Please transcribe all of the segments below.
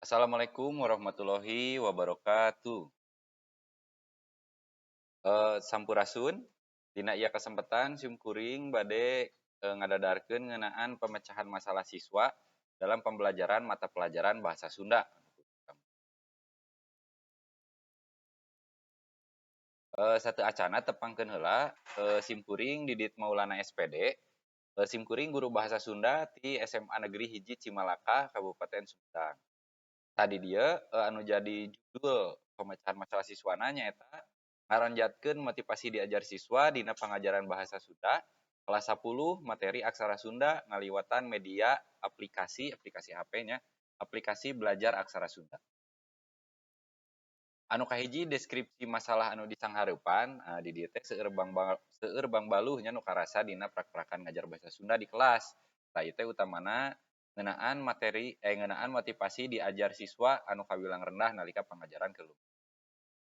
Assalamualaikum warahmatullahi wabarakatuh. Sampurasun, dina ieu kasempatan simkuring bade ngadadarkeun ngeunaan pemecahan masalah siswa dalam pembelajaran mata pelajaran bahasa Sunda. Sateu acana tepangkeun heula simkuring Didit Maulana SPD, simkuring guru bahasa Sunda ti SMA Negeri 1 Cimalaka, Kabupaten Sumedang. Tadi dia anu jadi judul pemecahan masalah siswana nyaeta ngaranjatkeun motivasi diajar siswa dina pangajaran bahasa Sunda kelas 10 materi aksara Sunda ngaliwatan media aplikasi HP nya aplikasi belajar aksara Sunda. Anu kahiji deskripsi masalah anu disanghareupan di dieu teh seueur bang baluh nya nu karasa dina prak-prakan ngajar bahasa Sunda di kelas. Tah ieu teh utamana ngeunaan motivasi diajar siswa anu kabilang rendah nalika pangajaran keulu.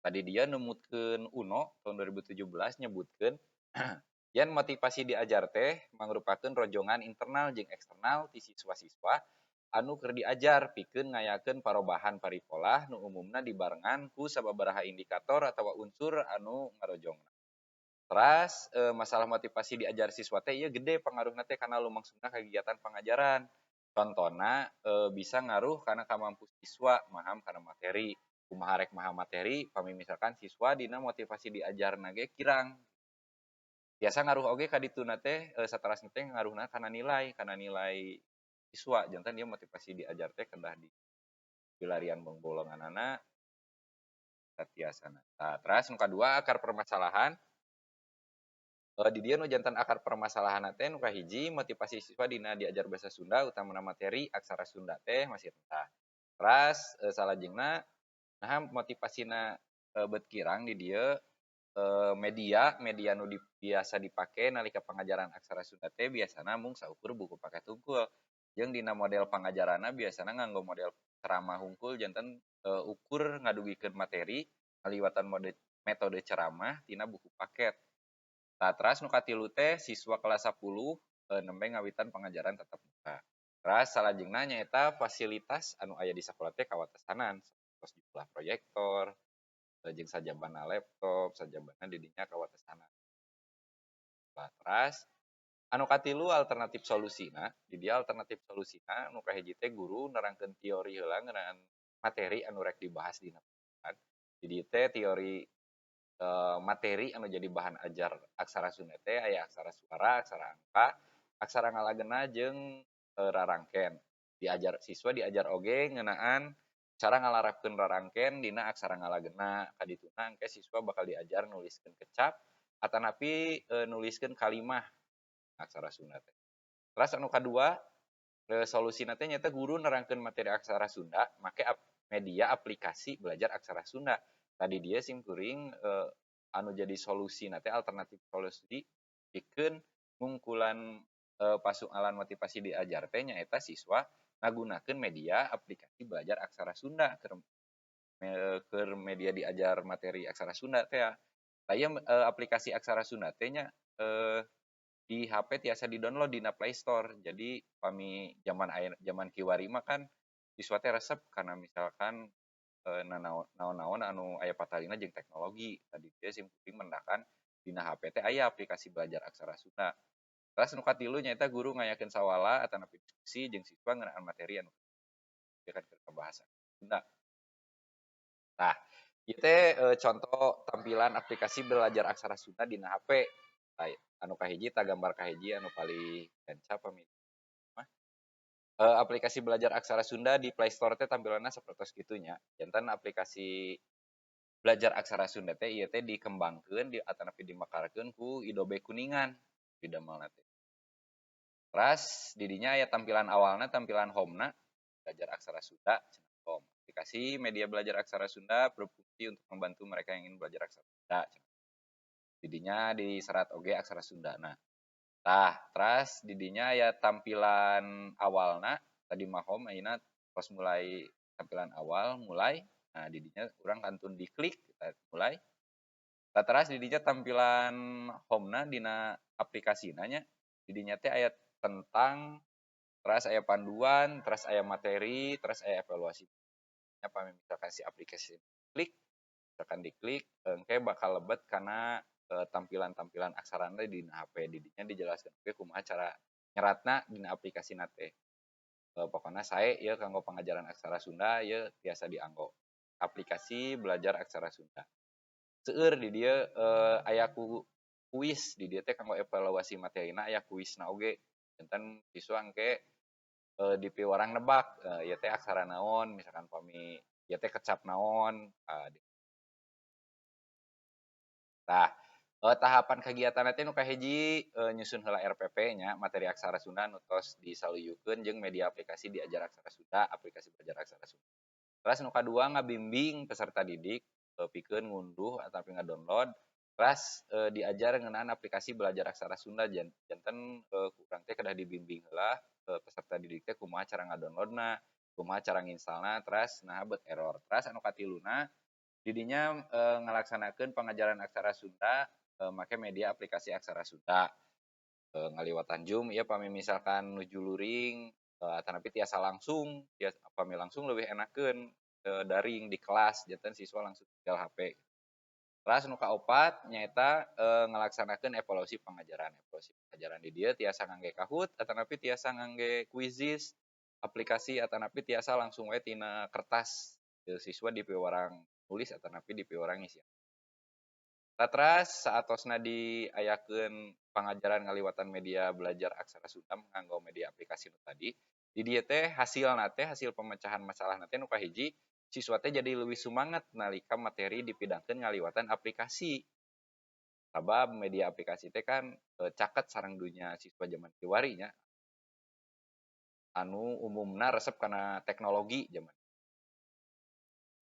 Tadi dia numutkeun UNO tahun 2017 nyebutkeun yen motivasi diajar teh mangrupakeun rojongan internal jeung eksternal ti siswa-siswa anu keur diajar pikeun ngayakeun parobahan paripolah nu umumna dibarengan ku sababaraha indikator atawa unsur anu ngarojongna. Teras masalah motivasi diajar siswa teh ieu gede pangaruhna teh kana lumangsungna kegiatan pangajaran. Contona bisa ngaruh kana kamampu siswa maham kana materi. Kumaha rek maham materi pami misalkan siswa dina motivasi diajarna ge kirang. Biasa ngaruh oge ka dituna teh saterasna teh ngaruhna kana nilai siswa jantan dia motivasi diajar teh kedah di pilarian golonganana satiasana. Nah, teras nu kadua akar permasalahan di dieu nu jantan akar permasalahan teh nu kahiji motivasi siswa dina diajar bahasa Sunda utamana materi aksara Sunda teh masih rendah. Teras salajengna nah motivasina beuh kirang di dieu media nu biasa dipake nalika pangajaran aksara Sunda teh biasana mung saukur buku paket hungkul. Jeung dina model pangajaranna biasana nganggo model ceramah hungkul janten ukur ngadugikeun materi ngaliwatan metode ceramah tina buku paket. Tah teras nu katilu teh siswa kelas 10 nembe ngawitan pangajaran tatap muka. Teras salajengna nyaeta fasilitas anu aya di sakola teh kawatesanan sapertos jumlah proyektor, jeung sajabana laptop, sajabana di dinya kawatesanan. Teras anu katilu alternatif solusina, di dia alternatif solusina anu kahiji teh guru nerangkeun teori heula ngeunaan materi anu rek dibahas dina pelajaran. Di dieu teh teori materi anu jadi bahan ajar aksara Sunda teh aya aksara suara, aksara angka, aksara ngalageuna jeung rarangken. Siswa diajar oge ngeunaan cara ngalarapkeun rarangken dina aksara ngalageuna. Kadituna engke siswa bakal diajar nuliskeun kecap atanapi nuliskeun kalimah aksara Sunda teh. Teras anu kadua solusina teh nyaeta guru nerangkeun materi aksara Sunda make media aplikasi belajar aksara Sunda. Tadi dia simkuring anu jadi solusi teh alternatif solusi pikeun ngungkulan pasoalan motivasi diajar teh nyaeta siswa ngagunakeun media aplikasi belajar aksara Sunda keur media diajar materi aksara Sunda teh. Aya aplikasi aksara Sunda teh nya di HP tiasa di-download dina Play Store. Jadi pami zaman kiwari mah kan siswa teh resep karena misalkan naon-naon anu aya patalina jeung teknologi. Tadi teh simkuring mendakan dina HP teh aya aplikasi belajar aksara Sunda. Terus nu katilu nyaeta guru ngayakeun sawala atanapi diskusi jeung siswa ngeunaan materi anu kan keur bahasa Sunda. Nah, ieu teh contoh tampilan aplikasi belajar aksara Sunda dina HP. Anu kahiji ta gambar kahiji anu paling gancap pami mah aplikasi belajar aksara Sunda di Play Store teh tampilanna sapertos kitu nya. Janten aplikasi belajar aksara Sunda teh ieu teh dikembangkeun atanapi dimekarkeun ku Idobe Kuningan di damelna teh. Teras di dinya aya tampilan awalna, tampilan home-na belajar aksara Sunda cenah home. Aplikasi media belajar aksara Sunda berfungsi untuk membantu mereka yang ingin belajar aksara Sunda. Di dinya diserat oge aksara Sundana. Tah, teras di dinya aya tampilan awalna, tadi mah home ayeuna pas mulai tampilan awal mulai. Nah, di dinya urang kantun diklik mulai. Tah teras di dinya tampilan home-na dina aplikasina nya. Di dinya teh aya tentang, teras aya panduan, teras aya materi, teras aya evaluasi. didinya misalkan si aplikasi klik, misalkan diklik, engke bakal lebet karena tampilan-tampilan aksarana di HP didinya dijelaskan oke kumaha cara nyeratna dina aplikasi nate. Pokoknya saya ya kanggo pengajaran aksara Sunda ya biasa dianggo aplikasi belajar aksara Sunda. Seueur di dia aya kuis di dia teh kanggo evaluasi materina aya kuisna oge. Janten siswa engke dipiwarang nebak ieu teh aksara naon misalkan pami ieu teh kecap naon. Tah tahapan kegiatan teh nu kahiji nyusun heula RPP nya materi aksara Sunda nu tos disaluyeukeun jeung media aplikasi diajar aksara Sunda, aplikasi belajar aksara Sunda. Terus nu kadua ngabimbing peserta didik pikeun ngunduh ataupun ngadownload. Terus diajar ngeunaan aplikasi belajar aksara Sunda janten kurang teh kedah dibimbing heula peserta didik teh kumaha cara ngadownloadna, kumaha cara nginstalna, terus nah bet error. Terus anu katiluna didinya ngalaksanakeun pengajaran aksara Sunda make media aplikasi aksara Sunda. Ngaliwatan Zoom ieu pami misalkan nuju luring atanapi tiasa langsung, pami langsung leuwih enakeun daring di kelas janten siswa langsung tinggal HP. Terus nu kaopat nyaeta ngalaksanakeun evaluasi pengajaran. Evaluasi pengajaran di dieu tiasa ngangge Kahoot atanapi tiasa ngangge Quizizz, aplikasi atanapi tiasa langsung we tina kertas. Siswa dipiwarang nulis atanapi dipiwarang ngisi. Satras saatosna diayakeun pengajaran ngaliwatan media belajar aksara Sunda nganggo media aplikasi nu tadi. Di dieu teh hasilna teh hasil pemecahan masalah teh nu kahiji siswa teh jadi leuwih sumanget nalika materi dipidangkeun ngaliwatan aplikasi. Sabab media aplikasi teh kan caket sareng dunia siswa zaman kiwari nya. Anu umumna resep kana teknologi zaman.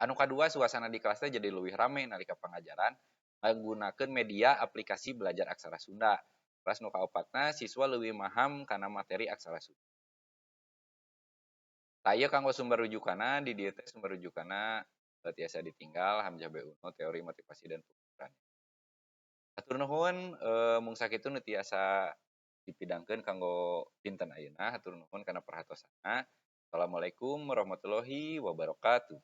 Anu kadua suasana di kelas teh jadi leuwih rame nalika pengajaran nggunakeun media aplikasi belajar aksara Sunda. Terus nu kaopatna siswa leuwih maham kana materi aksara Sunda. Tah kanggo sumber rujukanna di dieu teh sumber rujukanna tiasa ditinggal Hamzah B. Uno teori motivasi dan pemikiran. Hatur nuhun mung sakitu nu tiasa dipidangkeun kanggo dinten ayeuna. Hatur nuhun kana perhatosanna. Assalamualaikum warahmatullahi wabarakatuh.